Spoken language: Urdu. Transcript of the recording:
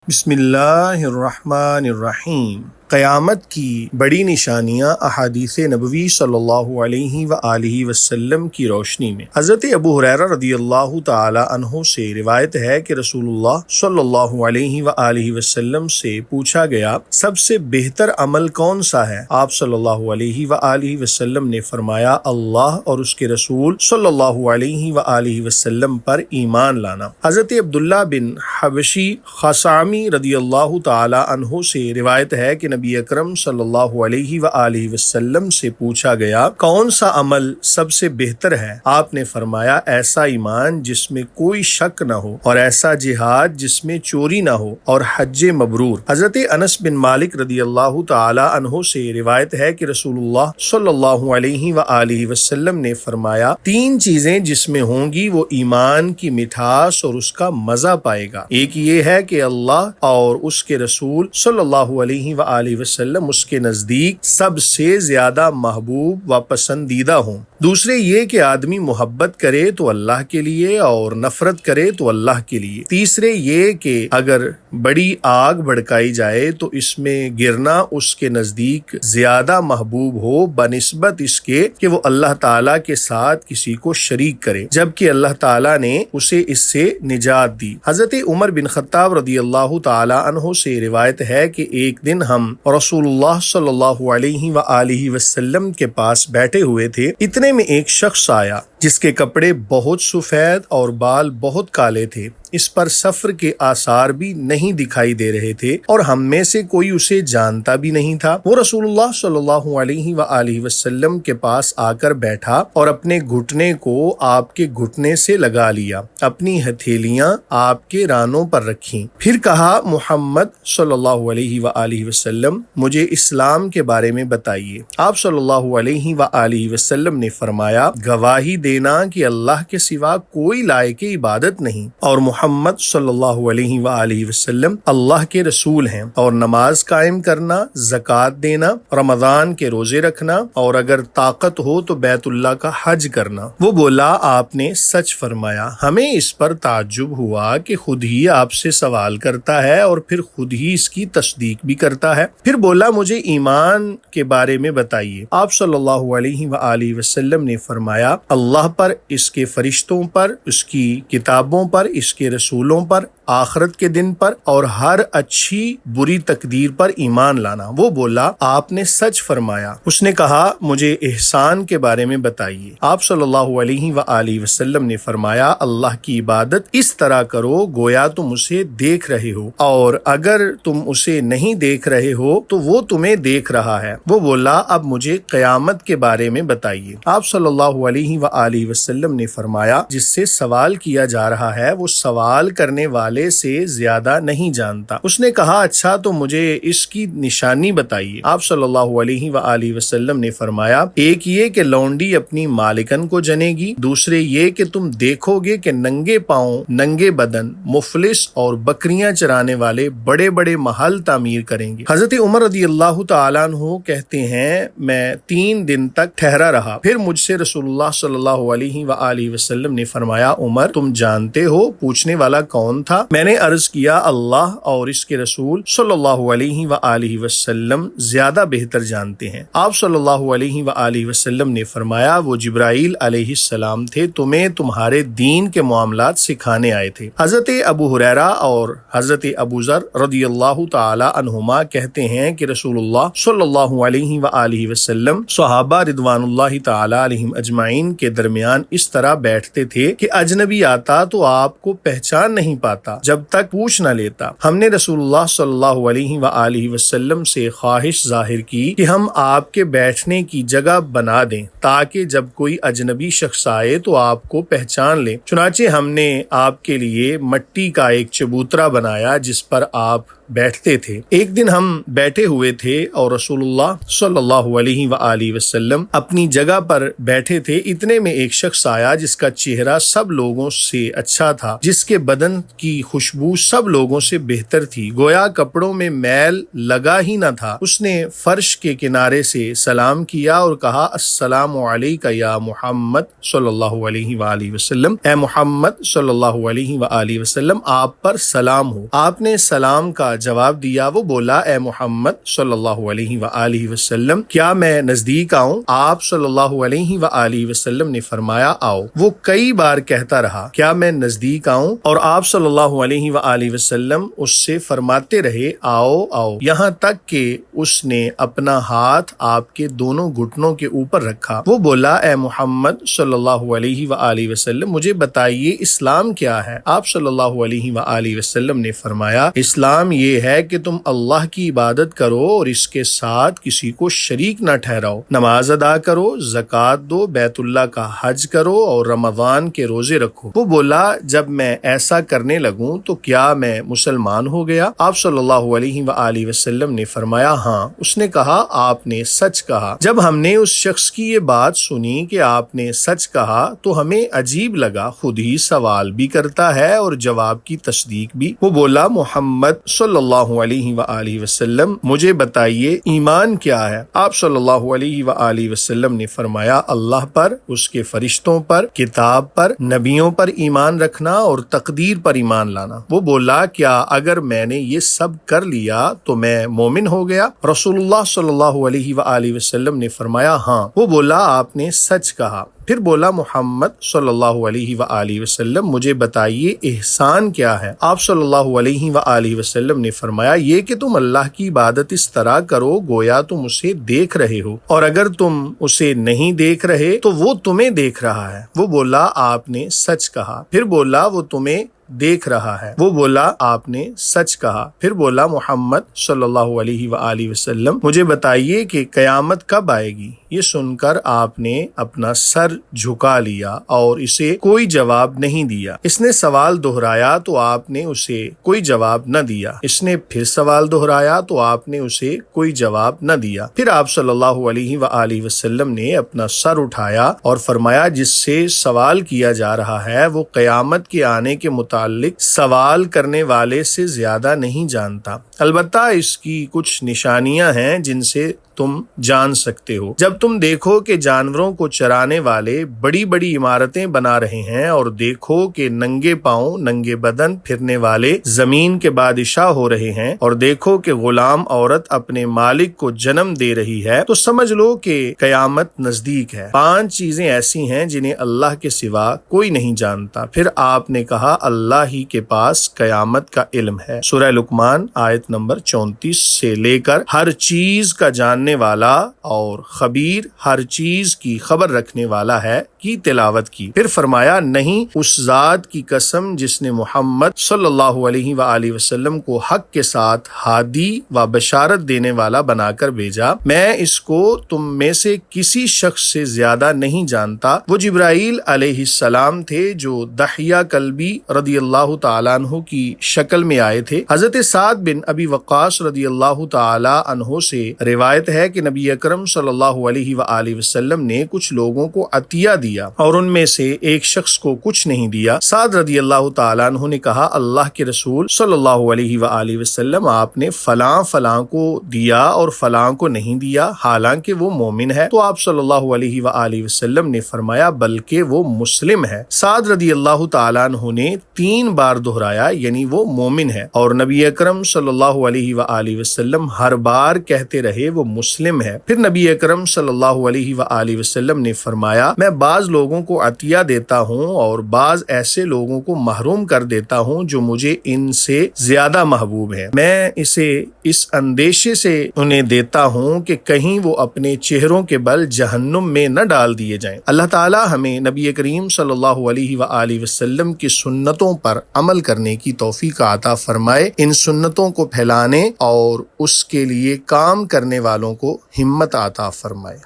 بسم اللہ الرحمن الرحیم۔ قیامت کی بڑی نشانیاں احادیث نبوی صلی اللہ علیہ وآلہ وسلم کی روشنی میں۔ حضرت ابو ہریرہ رضی اللہ تعالی عنہ سے روایت ہے کہ رسول اللہ صلی اللہ علیہ وآلہ وسلم سے پوچھا گیا، سب سے بہتر عمل کون سا ہے؟ آپ صلی اللہ علیہ وآلہ وسلم نے فرمایا، اللہ اور اس کے رسول صلی اللہ علیہ وآلہ وسلم پر ایمان لانا۔ حضرت عبداللہ بن حبشی خثامی رضی اللہ تعالی عنہ سے روایت ہے کہ نبی اکرم صلی اللہ علیہ وآلہ وسلم سے پوچھا گیا، کون سا عمل سب سے بہتر ہے؟ آپ نے فرمایا، ایسا ایمان جس میں کوئی شک نہ ہو، اور ایسا جہاد جس میں چوری نہ ہو، اور حج مبرور۔ حضرت انس بن مالک رضی اللہ تعالی عنہ سے روایت ہے کہ رسول اللہ صلی اللہ علیہ وآلہ وسلم نے فرمایا، تین چیزیں جس میں ہوں گی وہ ایمان کی مٹھاس اور اس کا مزہ پائے گا۔ ایک یہ ہے کہ اللہ اور اس کے رسول صلی اللہ علیہ وآلہ وسلم اس کے نزدیک سب سے زیادہ محبوب و پسندیدہ ہوں۔ دوسرے یہ کہ آدمی محبت کرے تو اللہ کے لیے اور نفرت کرے تو اللہ کے لیے۔ تیسرے یہ کہ اگر بڑی آگ بھڑکائی جائے تو اس میں گرنا اس کے نزدیک زیادہ محبوب ہو بنسبت اس کے کہ وہ اللہ تعالیٰ کے ساتھ کسی کو شریک کرے، جبکہ اللہ تعالیٰ نے اسے اس سے نجات دی۔ حضرت عمر بن خطاب رضی اللہ تعالی عنہ سے روایت ہے کہ ایک دن ہم رسول اللہ صلی اللہ علیہ وآلہ وسلم کے پاس بیٹھے ہوئے تھے، اتنے میں ایک شخص آیا جس کے کپڑے بہت سفید اور بال بہت کالے تھے، اس پر سفر کے آثار بھی نہیں دکھائی دے رہے تھے، اور ہم میں سے کوئی اسے جانتا بھی نہیں تھا۔ وہ رسول اللہ صلی اللہ علیہ وآلہ وسلم کے پاس آ کر بیٹھا اور اپنے گھٹنے کو آپ کے گھٹنے سے لگا لیا، اپنی ہتھیلیاں آپ کے رانوں پر رکھیں، پھر کہا، محمد صلی اللہ علیہ وآلہ وسلم، مجھے اسلام کے بارے میں بتائیے۔ آپ صلی اللہ علیہ وآلہ وسلم نے فرمایا، گواہی دینا کہ اللہ کے سوا کوئی لائق عبادت نہیں، اور محمد صلی اللہ علیہ وآلہ وسلم اللہ کے رسول ہیں، اور نماز قائم کرنا، زکوٰۃ دینا، رمضان کے روزے رکھنا، اور اگر طاقت ہو تو بیت اللہ کا حج کرنا۔ وہ بولا، آپ نے سچ فرمایا۔ ہمیں اس پر تعجب ہوا کہ خود ہی آپ سے سوال کرتا ہے اور پھر خود ہی اس کی تصدیق بھی کرتا ہے۔ پھر بولا، مجھے ایمان کے بارے میں بتائیے۔ آپ صلی اللہ علیہ وآلہ وسلم نے فرمایا، اللہ پر، اس کے فرشتوں پر، اس کی کتابوں پر، اس کے رسولوں پر، آخرت کے دن پر، اور ہر اچھی بری تقدیر پر ایمان لانا۔ وہ بولا، آپ نے سچ فرمایا۔ اس نے کہا، مجھے احسان کے بارے میں بتائیے۔ آپ صلی اللہ علیہ وآلہ وسلم نے فرمایا، اللہ کی عبادت اس طرح کرو گویا تم اسے دیکھ رہے ہو، اور اگر تم اسے نہیں دیکھ رہے ہو تو وہ تمہیں دیکھ رہا ہے۔ وہ بولا، اب مجھے قیامت کے بارے میں بتائیے۔ آپ صلی اللہ علیہ وآلہ وسلم نے فرمایا، جس سے سوال کیا جا رہا ہے وہ سوال کرنے والے سے زیادہ نہیں جانتا۔ اس نے کہا، اچھا تو مجھے اس کی نشانی بتائیے۔ آپ صلی اللہ علیہ وآلہ وسلم نے فرمایا، ایک یہ کہ لونڈی اپنی مالکن کو جنے گی، دوسرے یہ کہ تم دیکھو گے کہ ننگے پاؤں، ننگے بدن، مفلس اور بکریاں چرانے والے بڑے بڑے محل تعمیر کریں گے۔ حضرت عمر رضی اللہ تعالیٰ عنہ کہتے ہیں، میں 3 دن تک ٹھہرا رہا، پھر مجھ سے رسول اللہ صلی اللہ علیہ وآلہ وسلم نے فرمایا، عمر، تم جانتے ہو پوچھنے والا کون تھا؟ میں نے عرض کیا، اللہ اور اس کے رسول صلی اللہ علیہ وآلہ وسلم زیادہ بہتر جانتے ہیں۔ آپ صلی اللہ علیہ وآلہ وسلم نے فرمایا، وہ جبرائیل علیہ السلام تھے، تمہیں تمہارے دین کے معاملات سکھانے آئے تھے۔ حضرت ابو ہریرہ اور حضرت ابو ذر رضی اللہ تعالی عنہما کہتے ہیں کہ رسول اللہ صلی اللہ علیہ وآلہ وسلم صحابہ رضوان اللہ تعالی علیہم اجمعین کے درمیان اس طرح بیٹھتے تھے کہ اجنبی آتا تو آپ کو پہچان نہیں پاتا جب تک پوچھ نہ لیتا۔ ہم نے رسول اللہ صلی اللہ علیہ وآلہ وسلم سے خواہش ظاہر کی کہ ہم آپ کے بیٹھنے کی جگہ بنا دیں تاکہ جب کوئی اجنبی شخص آئے تو آپ کو پہچان لے۔ چنانچہ ہم نے آپ کے لیے مٹی کا ایک چبوترا بنایا جس پر آپ بیٹھتے تھے۔ ایک دن ہم بیٹھے ہوئے تھے اور رسول اللہ صلی اللہ علیہ وآلہ وسلم اپنی جگہ پر بیٹھے تھے، اتنے میں ایک شخص آیا جس کا چہرہ سب لوگوں سے اچھا تھا، جس کے بدن کی خوشبو سب لوگوں سے بہتر تھی، گویا کپڑوں میں میل لگا ہی نہ تھا۔ اس نے فرش کے کنارے سے سلام کیا اور کہا، السلام علیک یا محمد صلی اللہ علیہ وآلہ وسلم، اے محمد صلی اللہ علیہ وآلہ وسلم آپ پر سلام ہو۔ آپ نے سلام کا جواب دیا۔ وہ بولا، اے محمد صلی اللہ علیہ وآلہ وسلم کیا میں نزدیک آؤں؟ آپ صلی اللہ علیہ وآلہ وسلم نے فرمایا، آؤ۔ وہ کئی بار کہتا رہا، کیا میں نزدیک آؤں؟ اور آپ صلی اللہ علیہ وآلہ وسلم اس سے فرماتے رہے، آؤ آؤ، یہاں تک کہ اس نے اپنا ہاتھ آپ کے دونوں گھٹنوں کے اوپر رکھا۔ وہ بولا، اے محمد صلی اللہ علیہ وآلہ وسلم مجھے بتائیے اسلام کیا ہے؟ آپ صلی اللہ علیہ وآلہ وسلم نے فرمایا، اسلام یہ ہے کہ تم اللہ کی عبادت کرو اور اس کے ساتھ کسی کو شریک نہ ٹھہراؤ، نماز ادا کرو، زکوٰۃ دو، بیت اللہ کا حج کرو اور رمضان کے روزے رکھو۔ وہ بولا، جب میں ایسا کرنے لگوں تو کیا میں مسلمان ہو گیا؟ آپ صلی اللہ علیہ وآلہ وسلم نے فرمایا، ہاں۔ اس نے کہا، آپ نے سچ کہا۔ جب ہم نے اس شخص کی یہ بات سنی کہ آپ نے سچ کہا تو ہمیں عجیب لگا، خود ہی سوال بھی کرتا ہے اور جواب کی تصدیق بھی۔ وہ بولا، محمد صلی اللہ علیہ وآلہ وسلم مجھے بتائیے ایمان کیا ہے؟ آپ صلی اللہ علیہ وآلہ وسلم نے فرمایا، اللہ پر، اس کے فرشتوں پر، کتاب پر، نبیوں پر ایمان رکھنا اور تقدیر پر ایمان لانا۔ وہ بولا، کیا اگر میں نے یہ سب کر لیا تو میں مومن ہو گیا؟ رسول اللہ صلی اللہ علیہ وآلہ وسلم نے فرمایا، ہاں۔ وہ بولا، آپ نے سچ کہا۔ پھر بولا، محمد صلی اللہ علیہ وآلہ وسلم مجھے بتائیے احسان کیا ہے؟ آپ صلی اللہ علیہ وآلہ وسلم نے فرمایا، یہ کہ تم اللہ کی عبادت اس طرح کرو گویا تم اسے دیکھ رہے ہو، اور اگر تم اسے نہیں دیکھ رہے تو وہ تمہیں دیکھ رہا ہے۔ وہ بولا، آپ نے سچ کہا۔ پھر بولا، وہ تمہیں دیکھ رہا ہے۔ وہ بولا، آپ نے سچ کہا۔ پھر بولا، محمد صلی اللہ علیہ وآلہ وسلم مجھے بتائیے کہ قیامت کب آئے گی؟ یہ سن کر آپ نے اپنا سر جھکا لیا اور اسے کوئی جواب نہیں دیا۔ اس نے سوال دہرایا تو آپ نے اسے کوئی جواب نہ دیا۔ اس نے پھر سوال دہرایا تو آپ نے اسے کوئی جواب نہ دیا۔ پھر آپ صلی اللہ علیہ وآلہ وسلم نے اپنا سر اٹھایا اور فرمایا، جس سے سوال کیا جا رہا ہے وہ قیامت کے آنے کے متعلق سوال کرنے والے سے زیادہ نہیں جانتا، البتہ اس کی کچھ نشانیاں ہیں جن سے تم جان سکتے ہو۔ جب تم دیکھو کہ جانوروں کو چرانے والے بڑی بڑی عمارتیں بنا رہے ہیں اور دیکھو کہ ننگے پاؤں ننگے بدن پھرنے والے زمین کے بادشاہ ہو رہے ہیں، اور دیکھو کہ غلام عورت اپنے مالک کو جنم دے رہی ہے، تو سمجھ لو کہ قیامت نزدیک ہے۔ 5 چیزیں ایسی ہیں جنہیں اللہ کے سوا کوئی نہیں جانتا۔ پھر آپ نے کہا، اللہ ہی کے پاس قیامت کا علم ہے۔ سورہ لقمان آیت نمبر 34 سے لے کر ہر چیز کا جاننے والا اور خبیر، ہر چیز کی خبر رکھنے والا ہے کی تلاوت کی۔ پھر فرمایا، نہیں، اس ذات کی قسم جس نے محمد صلی اللہ علیہ وآلہ وسلم کو حق کے ساتھ ہادی و بشارت دینے والا بنا کر بھیجا، میں اس کو تم میں سے کسی شخص سے زیادہ نہیں جانتا۔ وہ جبرائیل علیہ السلام تھے جو دحیہ کلبی رضی اللہ تعالیٰ عنہ کی شکل میں آئے تھے۔ حضرت سعد بن ابی وقاص رضی اللہ تعالیٰ عنہ سے روایت ہے کہ نبی اکرم صلی اللہ علیہ وآلہ وسلم نے کچھ لوگوں کو عطیہ دیا اور ان میں سے ایک شخص کو کچھ نہیں دیا۔ سعد رضی اللہ تعالیٰ عنہ نے کہا، اللہ کے رسول صلی اللہ علیہ وآلہ وسلم آپ نے فلاں فلاں کو دیا اور فلاں کو نہیں دیا، حالانکہ وہ مومن ہے۔ تو آپ صلی اللہ علیہ وآلہ وسلم نے فرمایا، بلکہ وہ مسلم ہے۔ سعد رضی اللہ تعالیٰ عنہ نے 3 بار دہرایا، یعنی وہ مومن ہے، اور نبی اکرم صلی اللہ علیہ وآلہ وسلم ہر بار کہتے رہے وہ مسلم ہے۔ پھر نبی اکرم صلی اللہ علیہ وآلہ وسلم نے فرمایا، میں بعض لوگوں کو عطیہ دیتا ہوں اور بعض ایسے لوگوں کو محروم کر دیتا ہوں جو مجھے ان سے زیادہ محبوب ہیں۔ میں اسے اس اندیشے سے انہیں دیتا ہوں کہ کہیں وہ اپنے چہروں کے بل جہنم میں نہ ڈال دیے جائیں۔ اللہ تعالی ہمیں نبی کریم صلی اللہ علیہ وآلہ وسلم کی سنتوں پر عمل کرنے کی توفیق عطا فرمائے، ان سنتوں کو پھیلانے اور اس کے لیے کام کرنے والوں کو ہمت عطا فرمائے۔